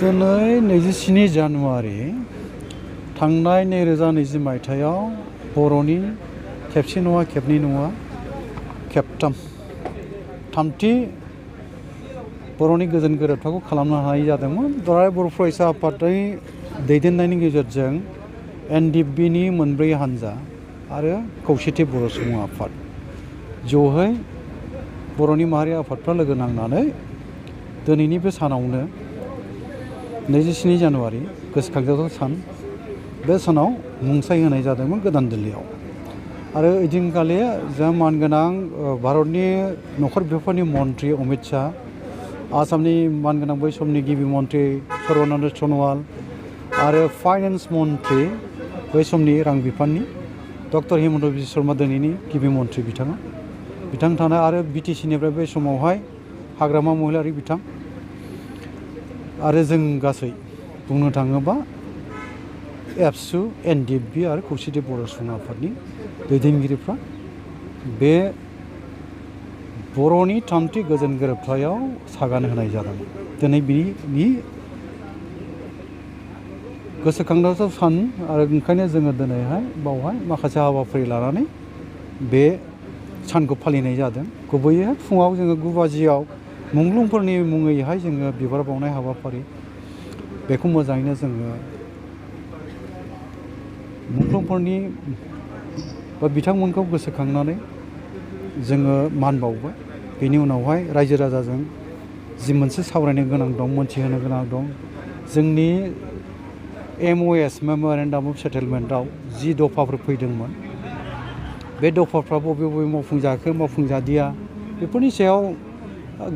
दिनै 27 जानुवारि थांनाय 2020 मायथाइयाव बर'नि खेबसे नङा खेबनै नङा थामथि बर'नि गोजोन गोरोबथाखौ खालामनो हानाय जादोंमोन। दुलाराय बर' फरायसा आफादनि दैदेननायनि गेजेरजों NDBनि मोनब्रै हानजा आरो खौसेथि बर' सुबुं आफाद ज'है बर'नि माहारि आफादफ्रा लोगो नांनानै दिनैनि बे सानावनो 27 जानुवारि गोसोखांजाथाव सान बे सानाव मुंसाइ होनाय जादोंमोन गोदान दिल्लीयाव। आरो ओइदिनखालि जों मानगोनां भारतनि नखर बिफाननि मन्त्रि अमित शाह, आसामनि मानगोनां बै समनि गिबि मन्त्रि सर्बानन्द सन'वाल आरो फाइनेन्स मन्त्रि बै समनि रां बिफाननि डक्टर हिमन्त बिश्व शर्मा दिनैनि गिबि मन्त्रि बिथां थानाय आरो BTC-निफ्राय बै समावहाय हाग्रामा महिलारि बिथां आरो जों गासै बुंनो थाङोबा एबसु NDB आरो खौसेथि बर' सुबुं आफादनि दैदेनगिरिफ्रा बे बर'नि थामथि गोजोन गोरोबथायाव सागान होनाय जादोंमोन। दिनै बिनि गोसोखांथाव सान आरो ओंखायनो जोङो दिनैहाय बावहाय माखासे हाबाफारि लानानै बे सानखौ फालिनाय जादों। गुबैयै फुङाव जोङो 9 बाजियाव मुंख्लंफोरनि मुङैहाय जोङो बिबार बावनाय हाबाफारि बेखौ मोजाङैनो जोङो मुंख्लंफोरनि बा बिथांमोनखौ गोसोखांनानै जोङो मान बावबाय। बेनि उनावहाय रायजो राजाजों जि मोनसे सावरायनो गोनां दं, मोनथिहोनो गोनां दं, जोंनि MOS मेम'रेन्डाम अफ सेटेलमेन्टआव जि दफाफोर फैदोंमोन बे दफाफ्रा बबे मावफुंजाखो मावफुंजादिया बेफोरनि सायाव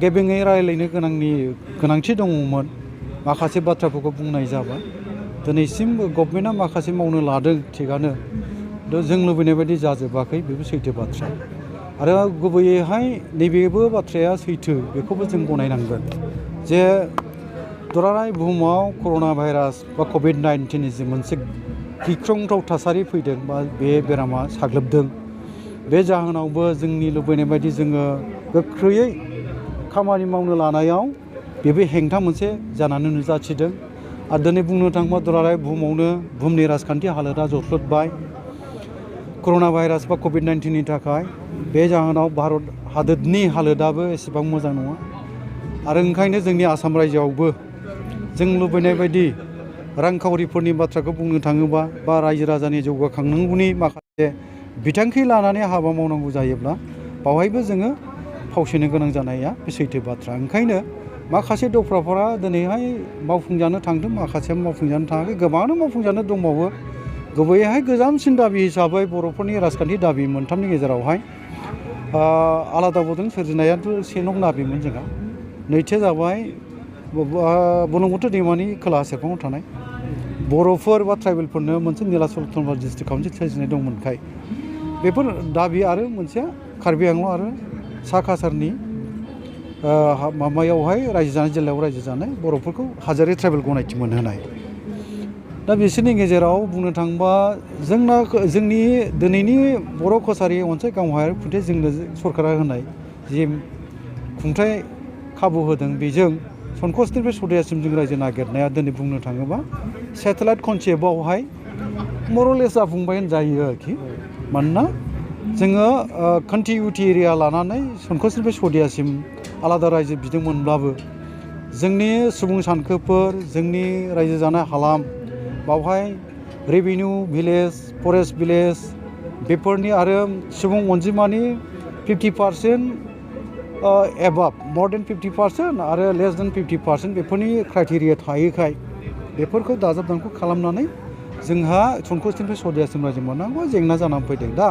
गेबेङै रायलायनो गोनांथि दङमोन। माखासे बाथ्राफोरखौ बुंनाय जाबाय। दिनैसिम गभर्नमेन्टआ माखासे मावनो लादों थिगानो, जों लुबैनाय बायदि जाजोबाखै, बेबो सैथो बाथ्रा। आरो गुबैयैहाय नैबेबो बाथ्राया सैथो, बेखौबो जों गनायनांगोन जे दुलाराय बुहुमाव कर'ना भाइरास बा COVID-19 जि मोनसे गिख्रंथाव थासारि फैदों बा बे बेरामा साग्लोबदों, बे जाहोनावबो जोंनि लुबैनाय बायदि जोङो गोख्रैयै खामानि मावनो लानायाव बेबो हेंथा मोनसे जानानै नुजाथिदों। आरो दिनै बुंनो थाङोबा दुलाराय बुहुमनि राजखान्थि हालोदा जथ्रोदबाय कर'ना भाइरास बा COVID-19नि थाखाय। बे जाहोनाव भारत हादोरनि हालोदाबो एसेबां मोजां नङा। आरो ओंखायनो जोंनि आसाम रायजोआवबो जों लुबैनाय बायदि रांखावरिफोरनि बाथ्राखौ बुंनो थाङोबा बा रायजो राजानि जौगाखांनांगौनि माखासे बिथांखि लानानै हाबा मावनांगौ जायोब्ला बावहायबो जोङो फावसायनो गोनां जानाया बे सैथो बाथ्रा। ओंखायनो माखासे दफाफोरा दिनैहाय मावफुंजानो थांदों, माखासेया मावफुंजानो थाङाखै, गोबाङानो मावफुंजानो दंबावो। गुबैयैहाय गोजामसिन दाबि हिसाबै बर'फोरनि राजखान्थि दाबि मोनथामनि गेजेरावहाय आलादा बड'लेण्ड सोरजिनायाथ' 1 नं दाबिमोन जोंहा। नैथिया जाबाय बुरलुंबुथुर दैमानि खोला सेरफाङाव थानाय बर'फोर बा ट्राइबेलफोरनो मोनसे निलाचल टंला डिस्ट्रिक्ट काउन्सिल सोरजिनाय दंमोनखाय बेफोर दाबि, आरो मोनसेया कार्बि आंलं आरो सा काछारनि माबायावहाय रायजो जानाय, जिल्लायाव रायजो जानाय बर'फोरखौ हादोरारि ट्राइबेल गनायथि मोनहोनाय। दा बिसोरनि गेजेराव बुंनो थाङोबा जोंनि दिनैनि बर' कसारि अनसाइ गावहायारि खुंथाय जोंनो सरकारा होनाय जि खुंथाय खाबु होदों, बेजों संकसनिफ्राय सदियासिम जों रायजो नागिरनाया दिनै बुंनो थाङोबा सेटेलाइट कनसेप्टआवहाय मरलेस जाफुंबाय होनजायो आरोखि। मानोना जोङो कन्टिनिउटि एरिया लानानै संकसनिफ्राय सदियासिम आलादा रायजो बिदोंमोनब्लाबो जोंनि सुबुं सानखोफोर, जोंनि रायजो जानाय हालाम, बावहाय रेभिनिउ भिलेज, फरेस्ट भिलेज बेफोरनि आरो सुबुं अनजिमानि 50% एबाभ, मर देन 50% आरो लेस देन 50% बेफोरनि क्राइटेरिया थायोखाय बेफोरखौ दाजाब दानख' खालामनानै जोंहा संकसनिफ्राय सदियासिम रायजो मोननांगौ जेंना जानानै फैदों। दा